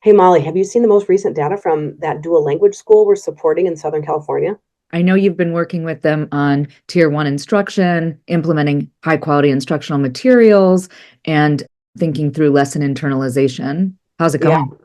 Hey Molly, have you seen the most recent data from that dual language school we're supporting in Southern California? I know you've been working with them on tier one instruction, implementing high quality instructional materials, and thinking through lesson internalization. How's it Yeah, going?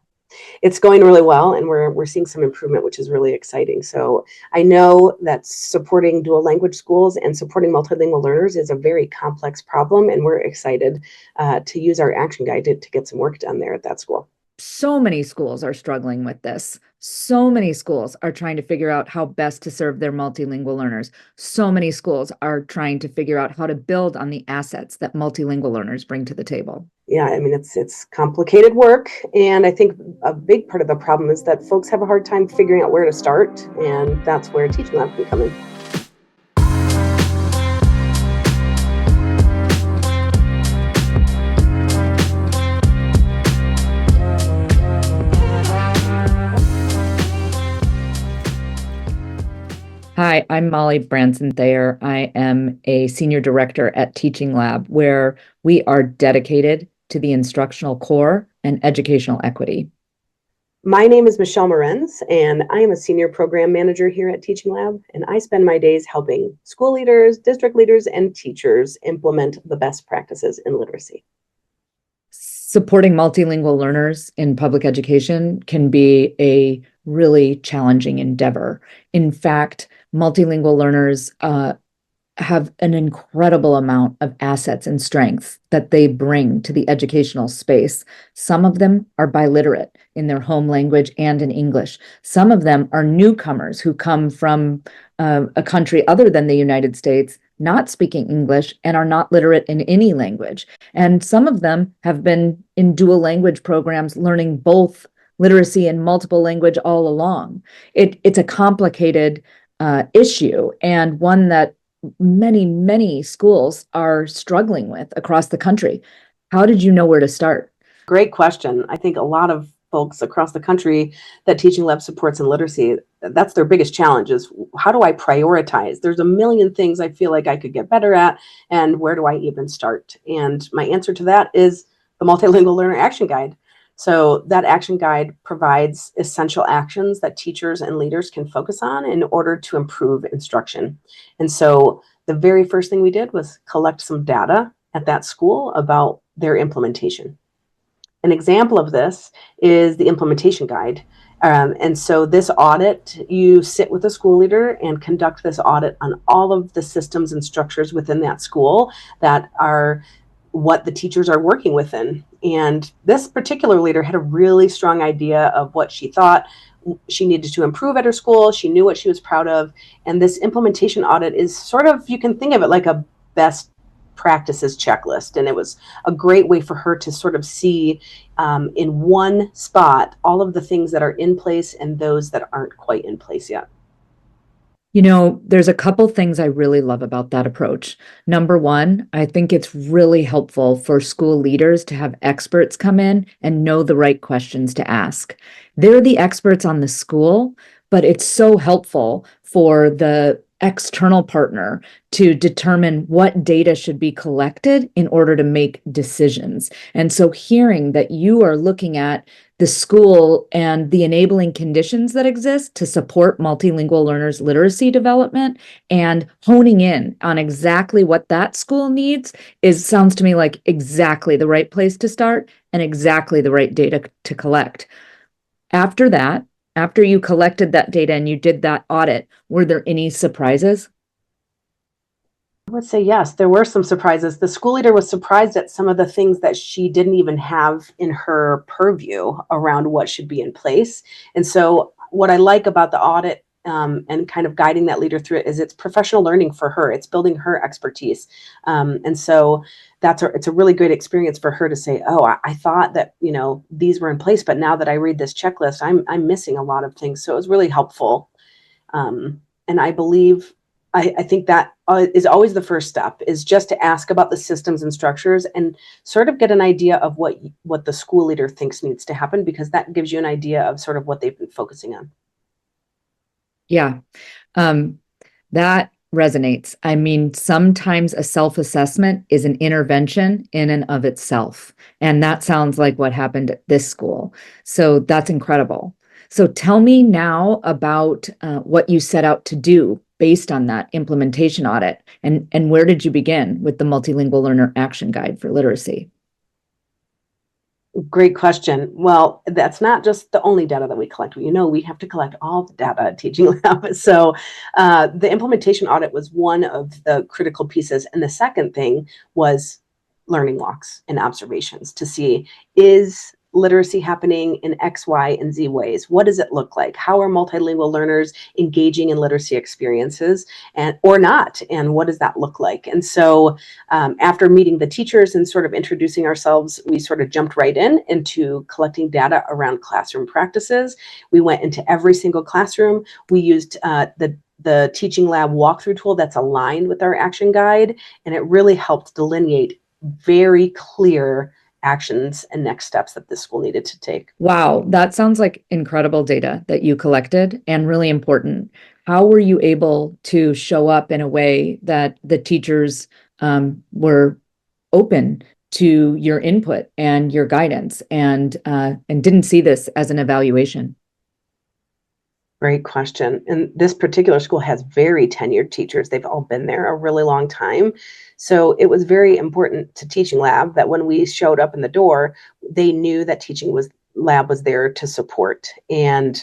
it's going really well, and we're seeing some improvement, which is really exciting. So I know that supporting dual language schools and supporting multilingual learners is a very complex problem, and we're excited to use our action guide to get some work done there at that school. So many schools are struggling with this. So many schools are trying to figure out how best to serve their multilingual learners. So many schools are trying to figure out how to build on the assets that multilingual learners bring to the table. Yeah, I mean it's complicated work, and I think a big part of the problem is that folks have a hard time figuring out where to start, and that's where Teaching Lab can come in. Hi, I'm Molly Branson Thayer. I am a senior director at Teaching Lab, where we are dedicated to the instructional core and educational equity. My name is Michele Morenz, and I am a senior program manager here at Teaching Lab, and I spend my days helping school leaders, district leaders, and teachers implement the best practices in literacy. Supporting multilingual learners in public education can be a really challenging endeavor. In fact, multilingual learners have an incredible amount of assets and strengths that they bring to the educational space. Some of them are biliterate in their home language and in English. Some of them are newcomers who come from a country other than the United States, not speaking English and are not literate in any language. And some of them have been in dual language programs learning both literacy and multiple language all along. It's a complicated issue, and one that many schools are struggling with across the country. How did you know where to start? Great question. I think a lot of folks across the country that Teaching Lab supports in literacy, that's their biggest challenge is how do I prioritize? There's a million things I feel like I could get better at, and where do I even start? And my answer to that is the Multilingual Learner Action Guide. So that action guide provides essential actions that teachers and leaders can focus on in order to improve instruction. And so the very first thing we did was collect some data at that school about their implementation. An example of this is the implementation guide. And so this audit, you sit with a school leader and conduct this audit on all of the systems and structures within that school that are what the teachers are working within. And this particular leader had a really strong idea of what she thought she needed to improve at her school. She knew what she was proud of. And this implementation audit is sort of, you can think of it like a best practices checklist. And it was a great way for her to sort of see in one spot all of the things that are in place and those that aren't quite in place yet. You know, there's a couple things I really love about that approach. Number one, I think it's really helpful for school leaders to have experts come in and know the right questions to ask. They're the experts on the school, but it's so helpful for the external partner to determine what data should be collected in order to make decisions. And so hearing that you are looking at the school and the enabling conditions that exist to support multilingual learners' literacy development and honing in on exactly what that school needs sounds to me like exactly the right place to start and exactly the right data to collect. After that, after you collected that data and you did that audit, were there any surprises? I would say yes, there were some surprises. The school leader was surprised at some of the things that she didn't even have in her purview around what should be in place. And so, what I like about the audit and kind of guiding that leader through it is it's professional learning for her. It's building her expertise, and so it's a really great experience for her to say, "Oh, I thought that these were in place, but now that I read this checklist, I'm missing a lot of things." So it was really helpful, and I believe I think that is always the first step, is just to ask about the systems and structures and sort of get an idea of what the school leader thinks needs to happen, because that gives you an idea of sort of what they've been focusing on. Yeah. That resonates. I mean, sometimes a self-assessment is an intervention in and of itself. And that sounds like what happened at this school. So that's incredible. So tell me now about what you set out to do based on that implementation audit, and where did you begin with the Multilingual Learner Action Guide for Literacy? Great question. Well, that's not just the only data that we collect. We have to collect all the data at Teaching Lab. So the implementation audit was one of the critical pieces. And the second thing was learning walks and observations to see, is literacy happening in X, Y, and Z ways? What does it look like? How are multilingual learners engaging in literacy experiences or not? And what does that look like? And so after meeting the teachers and sort of introducing ourselves, we sort of jumped right into collecting data around classroom practices. We went into every single classroom. We used the Teaching Lab walkthrough tool that's aligned with our action guide, and it really helped delineate very clear actions and next steps that the school needed to take. Wow, that sounds like incredible data that you collected and really important. How were you able to show up in a way that the teachers were open to your input and your guidance and didn't see this as an evaluation? Great question. And this particular school has very tenured teachers. They've all been there a really long time. So it was very important to Teaching Lab that when we showed up in the door, they knew that Lab was there to support. And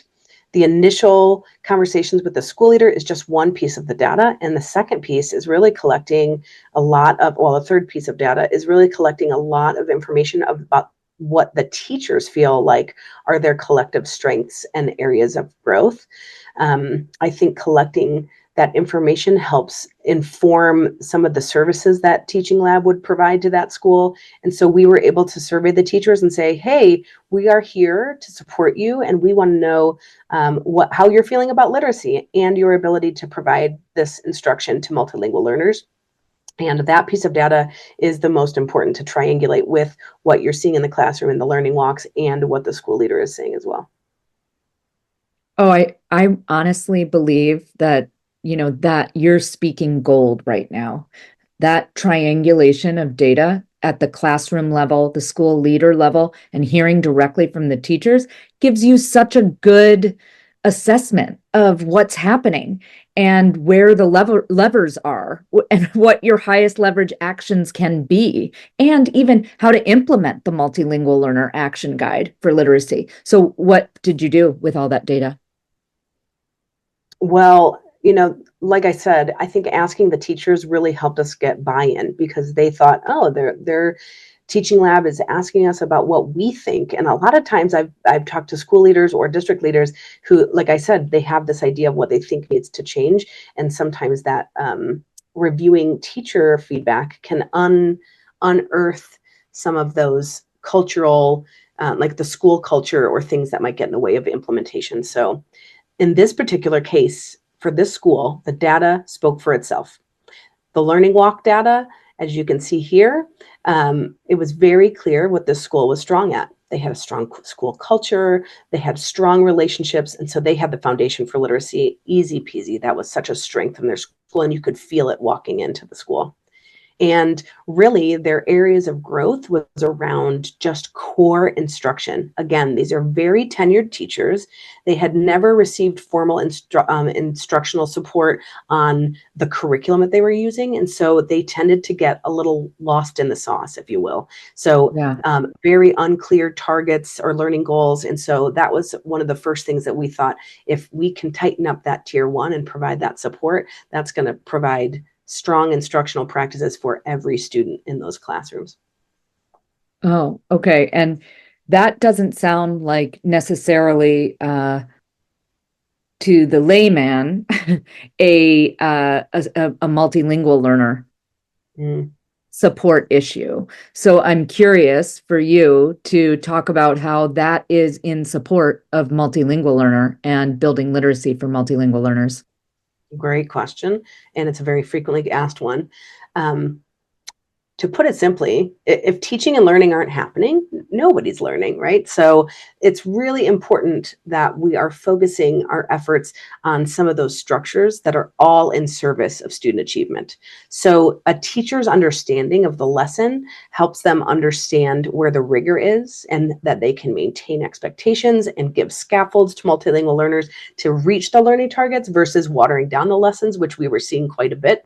the initial conversations with the school leader is just one piece of the data. And the second piece is really collecting the third piece of data is really collecting a lot of information about what the teachers feel like are their collective strengths and areas of growth. I think collecting that information helps inform some of the services that Teaching Lab would provide to that school. And so we were able to survey the teachers and say, hey, we are here to support you, and we want to know how you're feeling about literacy and your ability to provide this instruction to multilingual learners. And that piece of data is the most important to triangulate with what you're seeing in the classroom in the learning walks and what the school leader is saying as well. Oh, I honestly believe that, that you're speaking gold right now. That triangulation of data at the classroom level, the school leader level, and hearing directly from the teachers gives you such a good assessment of what's happening and where the levers are and what your highest leverage actions can be, and even how to implement the Multilingual Learner Action Guide for Literacy. So what did you do with all that data? Well, like I said, I think asking the teachers really helped us get buy-in, because they thought, oh, their Teaching Lab is asking us about what we think. And a lot of times I've talked to school leaders or district leaders who, like I said, they have this idea of what they think needs to change. And sometimes that reviewing teacher feedback can unearth some of those cultural, like the school culture or things that might get in the way of implementation. So in this particular case, for this school, the data spoke for itself. The learning walk data, as you can see here, it was very clear what this school was strong at. They had a strong school culture, they had strong relationships, and so they had the foundation for literacy. Easy peasy. That was such a strength in their school, and you could feel it walking into the school. And really, their areas of growth was around just core instruction. Again, these are very tenured teachers. They had never received formal instructional support on the curriculum that they were using. And so they tended to get a little lost in the sauce, if you will. So very unclear targets or learning goals. And so that was one of the first things that we thought, if we can tighten up that tier one and provide that support, that's going to provide strong instructional practices for every student in those classrooms. Oh, okay. And that doesn't sound like necessarily to the layman a multilingual learner support issue. So I'm curious for you to talk about how that is in support of multilingual learner and building literacy for multilingual learners. Great question. And it's a very frequently asked one. To to put it simply, if teaching and learning aren't happening, nobody's learning, right? So it's really important that we are focusing our efforts on some of those structures that are all in service of student achievement. So a teacher's understanding of the lesson helps them understand where the rigor is and that they can maintain expectations and give scaffolds to multilingual learners to reach the learning targets versus watering down the lessons, which we were seeing quite a bit.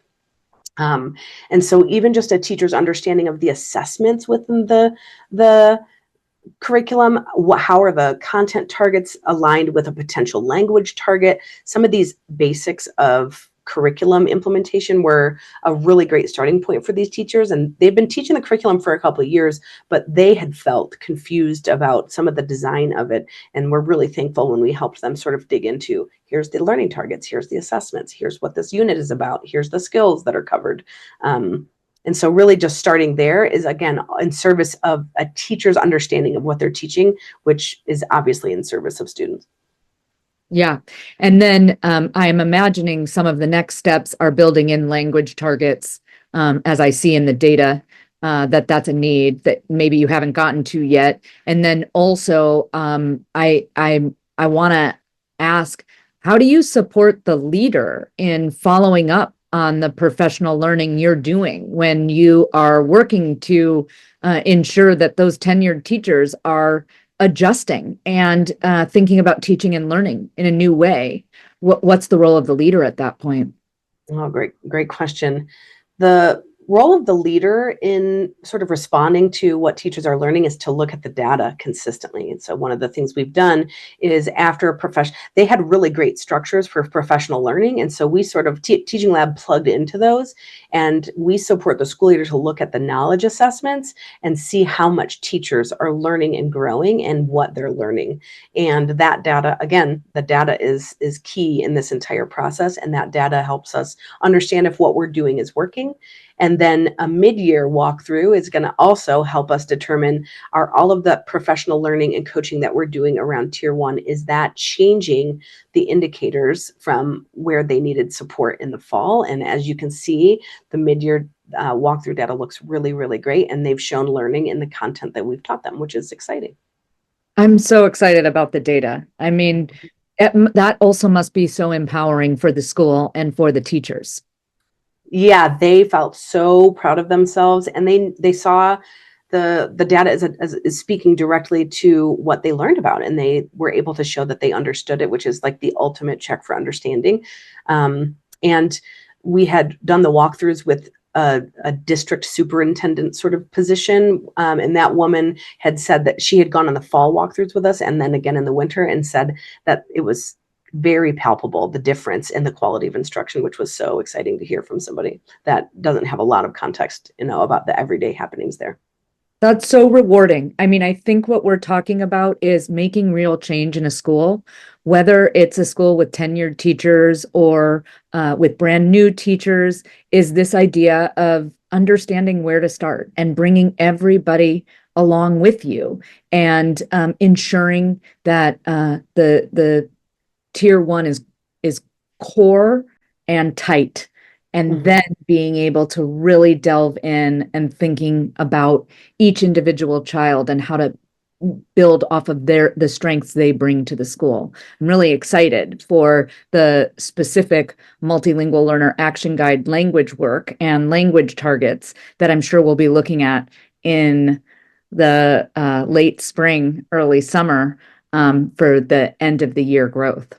And so even just a teacher's understanding of the assessments within the curriculum, how are the content targets aligned with a potential language target? Some of these basics of curriculum implementation were a really great starting point for these teachers. And they've been teaching the curriculum for a couple of years, but they had felt confused about some of the design of it. And we're really thankful when we helped them sort of dig into, here's the learning targets, here's the assessments, here's what this unit is about, here's the skills that are covered. And so really just starting there is, again, in service of a teacher's understanding of what they're teaching, which is obviously in service of students. Yeah. And then I am imagining some of the next steps are building in language targets, as I see in the data, that's a need that maybe you haven't gotten to yet. And then also, I want to ask, how do you support the leader in following up on the professional learning you're doing when you are working to ensure that those tenured teachers are adjusting and thinking about teaching and learning in a new way? What's the role of the leader at that point? Oh, great question. The role of the leader in sort of responding to what teachers are learning is to look at the data consistently. And so one of the things we've done is after a profession, they had really great structures for professional learning. And so we sort of, Teaching Lab plugged into those, and we support the school leader to look at the knowledge assessments and see how much teachers are learning and growing and what they're learning. And that data, again, the data is key in this entire process. And that data helps us understand if what we're doing is working. And then a mid-year walkthrough is going to also help us determine, are all of the professional learning and coaching that we're doing around tier 1, is that changing the indicators from where they needed support in the fall? And as you can see, the mid-year walkthrough data looks really, really great. And they've shown learning in the content that we've taught them, which is exciting. I'm so excited about the data. I mean, that also must be so empowering for the school and for the teachers. Yeah, they felt so proud of themselves, and they saw the data is speaking directly to what they learned about, and they were able to show that they understood it, which is like the ultimate check for understanding. And we had done the walkthroughs with a district superintendent sort of position, and that woman had said that she had gone on the fall walkthroughs with us, and then again in the winter, and said that it was very palpable, the difference in the quality of instruction, which was so exciting to hear from somebody that doesn't have a lot of context, about the everyday happenings there. That's so rewarding. I mean, I think what we're talking about is making real change in a school, whether it's a school with tenured teachers or with brand new teachers, is this idea of understanding where to start and bringing everybody along with you, and ensuring that the tier 1 is core and tight, and then being able to really delve in and thinking about each individual child and how to build off of the strengths they bring to the school. I'm really excited for the specific Multilingual Learner Action Guide language work and language targets that I'm sure we'll be looking at in the late spring, early summer, for the end of the year growth.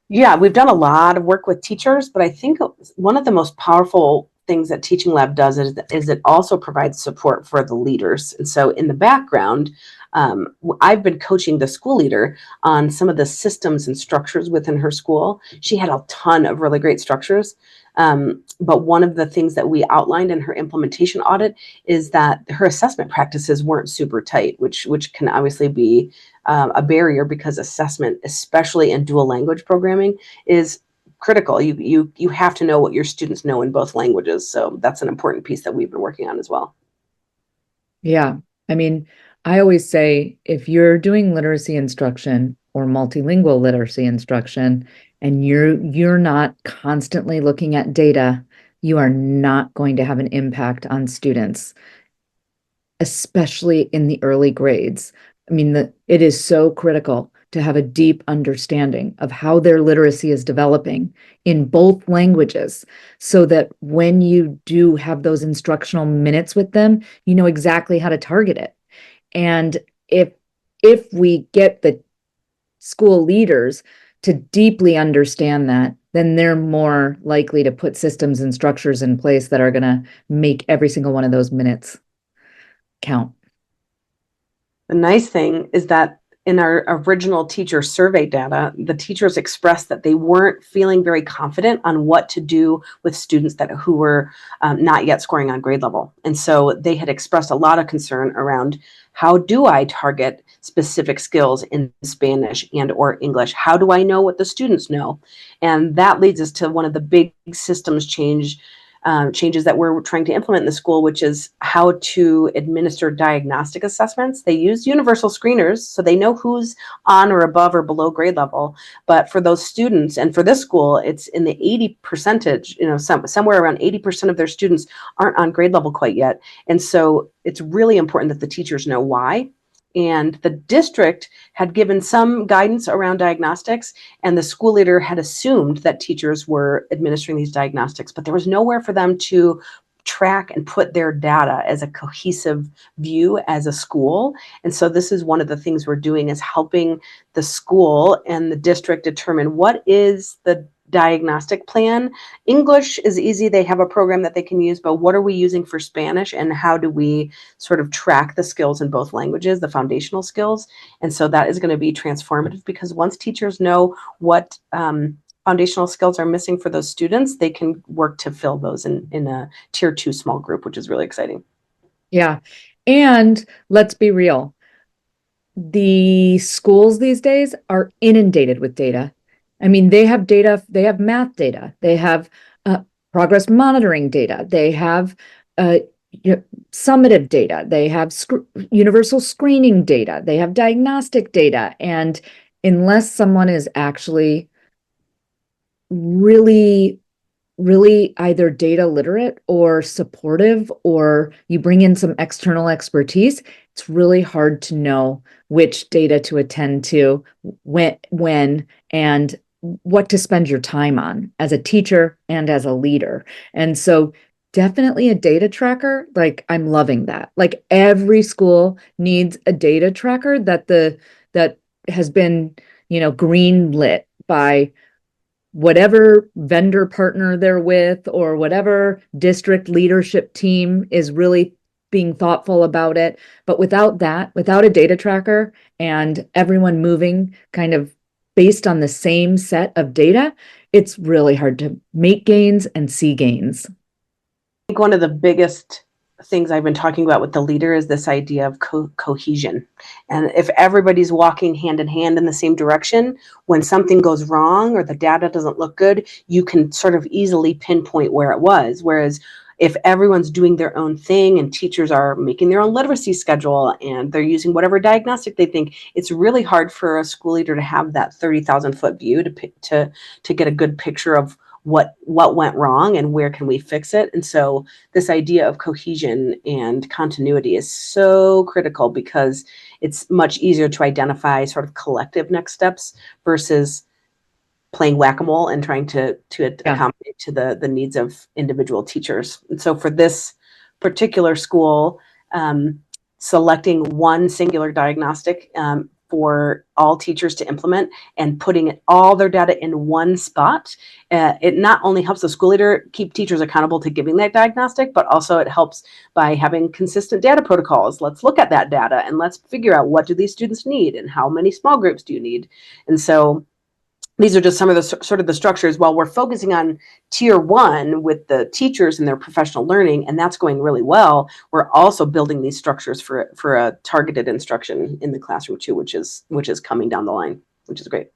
Yeah, we've done a lot of work with teachers, but I think one of the most powerful things that Teaching Lab does is it also provides support for the leaders. And so in the background, I've been coaching the school leader on some of the systems and structures within her school. She had a ton of really great structures. But one of the things that we outlined in her implementation audit is that her assessment practices weren't super tight, which can obviously be a barrier, because assessment, especially in dual language programming, is critical. You have to know what your students know in both languages. So that's an important piece that we've been working on as well. Yeah. I mean, I always say, if you're doing literacy instruction or multilingual literacy instruction, and you're not constantly looking at data, you are not going to have an impact on students, especially in the early grades. I mean, it is so critical to have a deep understanding of how their literacy is developing in both languages, so that when you do have those instructional minutes with them, you know exactly how to target it. And if we get the school leaders to deeply understand that, then they're more likely to put systems and structures in place that are going to make every single one of those minutes count. The nice thing is that in our original teacher survey data, the teachers expressed that they weren't feeling very confident on what to do with students who were not yet scoring on grade level. And so they had expressed a lot of concern around, how do I target specific skills in Spanish and or English? How do I know what the students know? And that leads us to one of the big systems changes that we're trying to implement in the school, which is how to administer diagnostic assessments. They use universal screeners, so they know who's on or above or below grade level. But for those students, and for this school, it's in the 80 percentage, somewhere around 80% of their students aren't on grade level quite yet. And so it's really important that the teachers know why. And the district had given some guidance around diagnostics, and the school leader had assumed that teachers were administering these diagnostics, but there was nowhere for them to track and put their data as a cohesive view as a school. And so this is one of the things we're doing, is helping the school and the district determine what is the diagnostic plan. English is easy. They have a program that they can use, but what are we using for Spanish, and how do we sort of track the skills in both languages, the foundational skills? And so that is going to be transformative, because once teachers know what foundational skills are missing for those students, they can work to fill those in a tier 2 small group, which is really exciting. Yeah. And let's be real. The schools these days are inundated with data. I mean, they have data, they have math data, they have progress monitoring data, they have summative data, they have universal screening data, they have diagnostic data. And unless someone is actually really either data literate or supportive, or you bring in some external expertise, it's really hard to know which data to attend to, when, and what to spend your time on as a teacher and as a leader. And so definitely a data tracker. Like, I'm loving that. Like, every school needs a data tracker that has been, green lit by whatever vendor partner they're with, or whatever district leadership team is really being thoughtful about it. But without a data tracker and everyone moving kind of based on the same set of data, it's really hard to make gains and see gains. I think one of the biggest things I've been talking about with the leader is this idea of cohesion. And if everybody's walking hand in hand in the same direction, when something goes wrong or the data doesn't look good, you can sort of easily pinpoint where it was. Whereas if everyone's doing their own thing and teachers are making their own literacy schedule and they're using whatever diagnostic they think, it's really hard for a school leader to have that 30,000 foot view to get a good picture of what went wrong and where can we fix it. And so this idea of cohesion and continuity is so critical, because it's much easier to identify sort of collective next steps versus playing whack-a-mole and trying to accommodate to the needs of individual teachers. And so for this particular school, selecting one singular diagnostic for all teachers to implement and putting all their data in one spot, it not only helps the school leader keep teachers accountable to giving that diagnostic, but also it helps by having consistent data protocols. Let's look at that data and let's figure out, what do these students need and how many small groups do you need? And so these are just some of the sort of the structures. While we're focusing on tier 1 with the teachers and their professional learning, and that's going really well, we're also building these structures for a targeted instruction in the classroom too, which is coming down the line, which is great.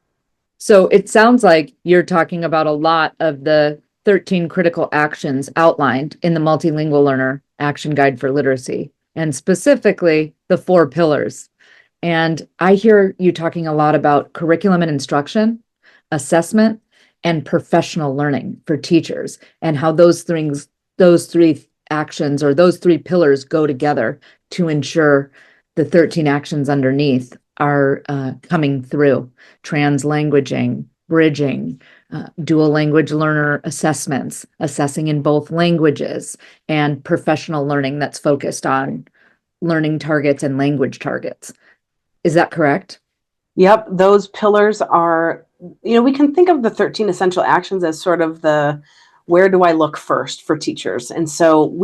So it sounds like you're talking about a lot of the 13 critical actions outlined in the Multilingual Learner Action Guide for Literacy, and specifically the 4 pillars. And I hear you talking a lot about curriculum and instruction, assessment, and professional learning for teachers, and how those three actions or those three pillars go together to ensure the 13 actions underneath are coming through. Translanguaging, bridging, dual language learner assessments, assessing in both languages, and professional learning that's focused on learning targets and language targets. Is that correct? Yep, those pillars are, we can think of the 13 essential actions as sort of the where do I look first for teachers? And so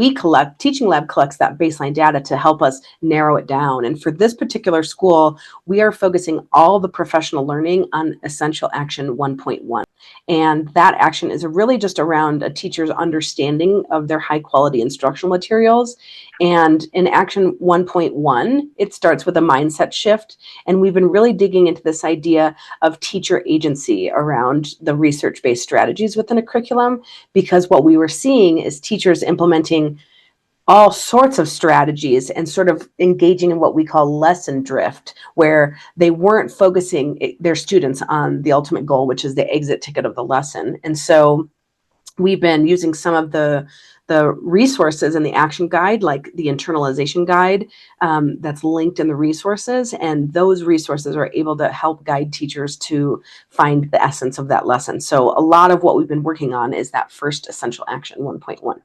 Teaching Lab collects that baseline data to help us narrow it down. And for this particular school, we are focusing all the professional learning on Essential Action 1.1. And that action is really just around a teacher's understanding of their high quality instructional materials. And in Action 1.1, it starts with a mindset shift. And we've been really digging into this idea of teacher agency around the research-based strategies within a curriculum, because what we were seeing is teachers implementing all sorts of strategies and sort of engaging in what we call lesson drift, where they weren't focusing their students on the ultimate goal, which is the exit ticket of the lesson. And so we've been using some of the resources in the action guide, like the internalization guide, that's linked in the resources. And those resources are able to help guide teachers to find the essence of that lesson. So a lot of what we've been working on is that first essential action 1.1.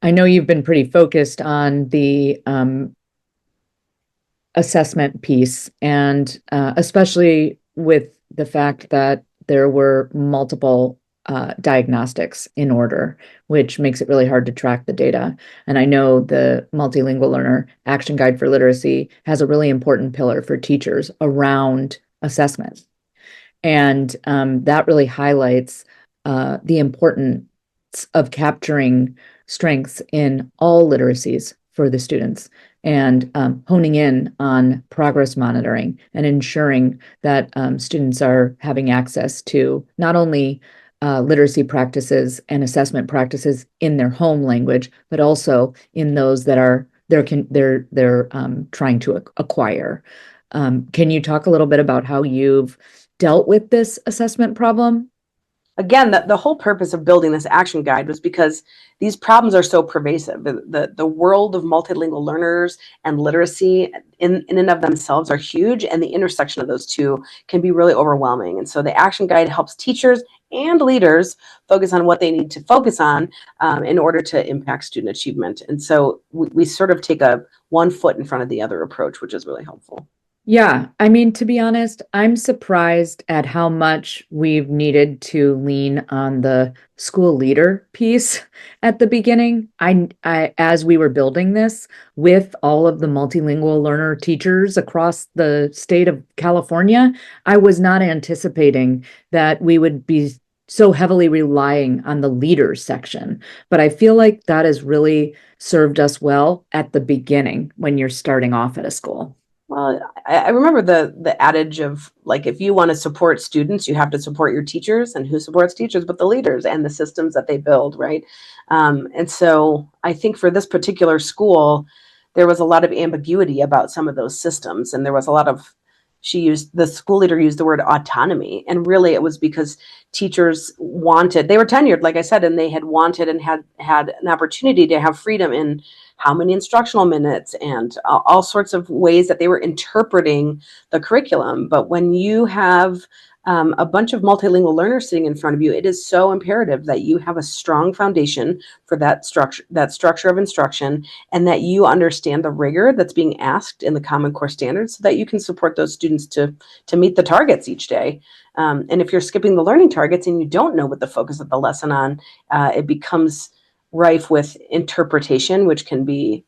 I know you've been pretty focused on the assessment piece, and especially with the fact that there were multiple diagnostics in order, which makes it really hard to track the data. And I know the Multilingual Learner Action Guide for Literacy has a really important pillar for teachers around assessment. And that really highlights the importance of capturing strengths in all literacies for the students, and honing in on progress monitoring and ensuring that students are having access to not only literacy practices and assessment practices in their home language, but also in those that are they're trying to acquire. Can you talk a little bit about how you've dealt with this assessment problem? Again, the whole purpose of building this action guide was because these problems are so pervasive. The world of multilingual learners and literacy in and of themselves are huge, and the intersection of those two can be really overwhelming. And so the action guide helps teachers and leaders focus on what they need to focus on in order to impact student achievement. And so we sort of take a one foot in front of the other approach, which is really helpful. Yeah, I mean, to be honest, I'm surprised at how much we've needed to lean on the school leader piece at the beginning. As we were building this with all of the multilingual learner teachers across the state of California, I was not anticipating that we would be so heavily relying on the leaders section. But I feel like that has really served us well at the beginning when you're starting off at a school. Well, I remember the adage of, like, if you want to support students, you have to support your teachers, and who supports teachers but the leaders and the systems that they build, right? And so I think for this particular school, there was a lot of ambiguity about some of those systems, and there was a lot of the school leader used the word autonomy, and really it was because teachers they were tenured, like I said, and they had wanted and had an opportunity to have freedom in how many instructional minutes and all sorts of ways that they were interpreting the curriculum. But when you have a bunch of multilingual learners sitting in front of you, it is so imperative that you have a strong foundation for that structure of instruction, and that you understand the rigor that's being asked in the Common Core standards, so that you can support those students to meet the targets each day. And if you're skipping the learning targets and you don't know what the focus of the lesson on, it becomes rife with interpretation, which can be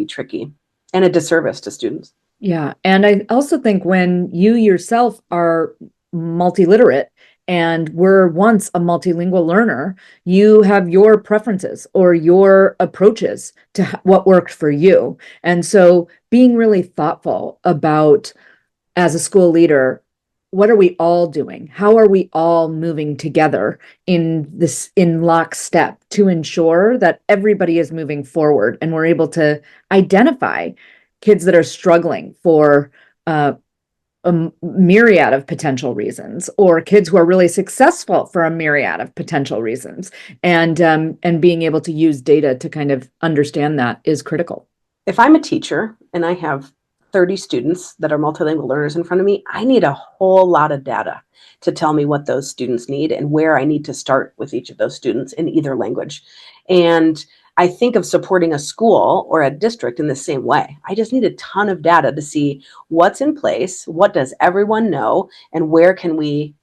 tricky and a disservice to students. Yeah. And I also think when you yourself are multiliterate and were once a multilingual learner, you have your preferences or your approaches to what worked for you. And so being really thoughtful about, as a school leader, what are we all doing? How are we all moving together in lockstep to ensure that everybody is moving forward and we're able to identify kids that are struggling for a myriad of potential reasons, or kids who are really successful for a myriad of potential reasons. And being able to use data to kind of understand that is critical. If I'm a teacher and I have 30 students that are multilingual learners in front of me, I need a whole lot of data to tell me what those students need and where I need to start with each of those students in either language. And I think of supporting a school or a district in the same way. I just need a ton of data to see what's in place, what does everyone know, and where can we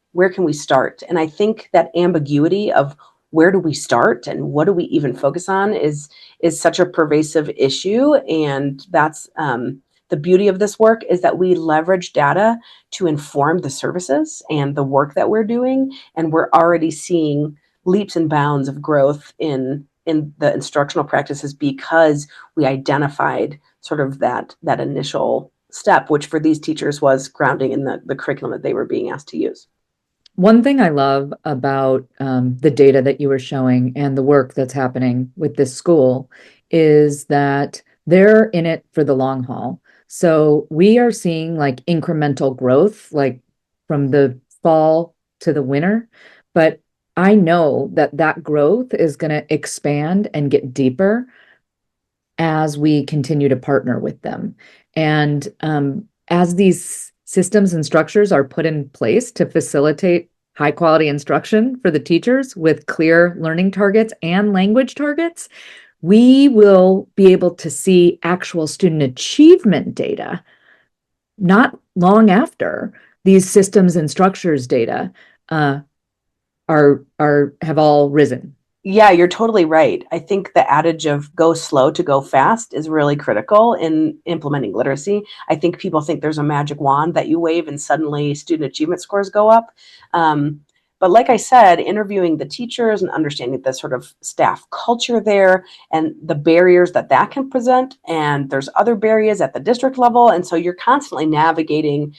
start? And I think that ambiguity of where do we start and what do we even focus on is such a pervasive issue. And that's the beauty of this work, is that we leverage data to inform the services and the work that we're doing. And we're already seeing leaps and bounds of growth in the instructional practices because we identified sort of that initial step, which for these teachers was grounding in the curriculum that they were being asked to use. One thing I love about the data that you were showing and the work that's happening with this school is that they're in it for the long haul. So we are seeing like incremental growth, like from the fall to the winter. But I know that that growth is going to expand and get deeper as we continue to partner with them. And as these systems and structures are put in place to facilitate high quality instruction for the teachers with clear learning targets and language targets, we will be able to see actual student achievement data not long after these systems and structures data have all risen. Yeah, you're totally right. I think the adage of go slow to go fast is really critical in implementing literacy. I think people think there's a magic wand that you wave and suddenly student achievement scores go up. But like I said, interviewing the teachers and understanding the sort of staff culture there and the barriers that can present, and there's other barriers at the district level. And so you're constantly navigating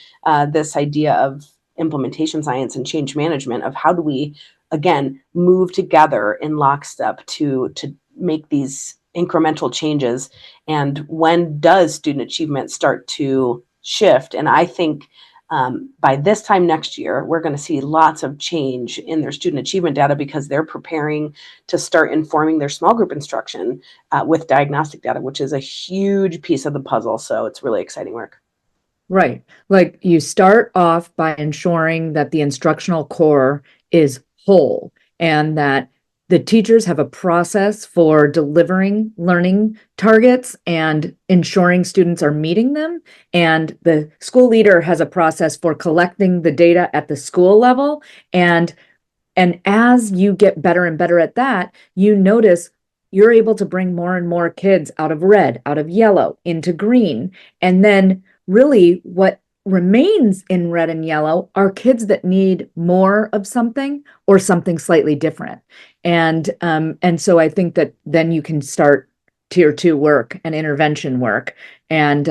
this idea of implementation science and change management of how do we again move together in lockstep to make these incremental changes, and when does student achievement start to shift. And I think by this time next year we're going to see lots of change in their student achievement data because they're preparing to start informing their small group instruction with diagnostic data, which is a huge piece of the puzzle. So it's really exciting work. Right. Like you start off by ensuring that the instructional core is whole and that the teachers have a process for delivering learning targets and ensuring students are meeting them. And the school leader has a process for collecting the data at the school level. And as you get better and better at that, you notice you're able to bring more and more kids out of red, out of yellow, into green. And then really what remains in red and yellow are kids that need more of something or something slightly different. And so I think that then you can start tier 2 work and intervention work. And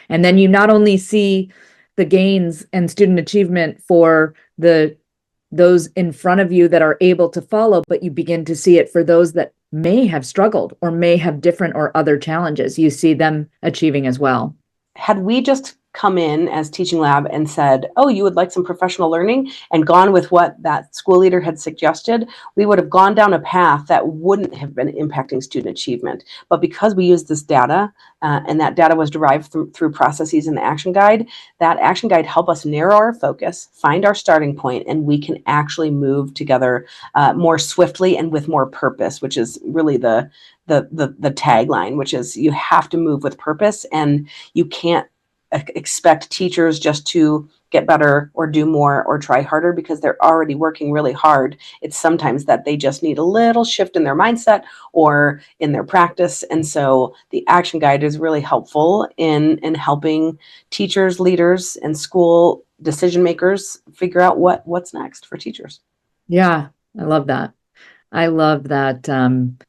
then you not only see the gains and student achievement for those in front of you that are able to follow, but you begin to see it for those that may have struggled or may have different or other challenges. You see them achieving as well. Had we just come in as teaching lab and said, oh, you would like some professional learning, and gone with what that school leader had suggested, we would have gone down a path that wouldn't have been impacting student achievement. But because we used this data, and that data was derived through processes in the action guide, that action guide helped us narrow our focus, find our starting point, and we can actually move together more swiftly and with more purpose, which is really the tagline, which is you have to move with purpose, and you can't expect teachers just to get better or do more or try harder because they're already working really hard. It's sometimes that they just need a little shift in their mindset or in their practice. And so the action guide is really helpful in helping teachers, leaders, and school decision makers figure out what's next for teachers. Yeah, I love that. I love that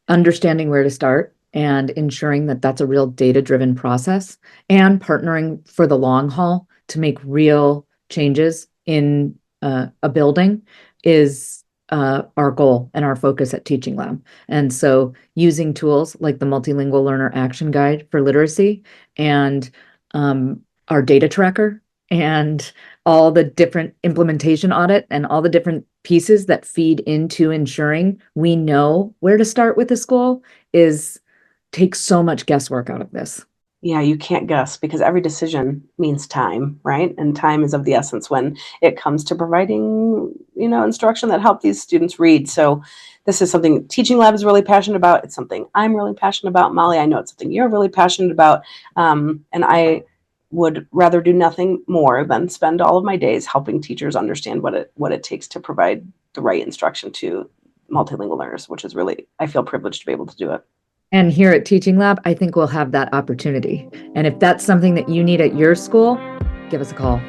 understanding where to start and ensuring that that's a real data-driven process and partnering for the long haul to make real changes in a building is our goal and our focus at Teaching Lab. And so using tools like the Multilingual Learner Action Guide for literacy and our data tracker and all the different implementation audit and all the different pieces that feed into ensuring we know where to start with the school is takes so much guesswork out of this. Yeah, you can't guess because every decision means time, right? And time is of the essence when it comes to providing, instruction that help these students read. So this is something Teaching Lab is really passionate about. It's something I'm really passionate about. Molly, I know it's something you're really passionate about. And I would rather do nothing more than spend all of my days helping teachers understand what it takes to provide the right instruction to multilingual learners, which is really, I feel privileged to be able to do it. And here at Teaching Lab, I think we'll have that opportunity. And if that's something that you need at your school, give us a call.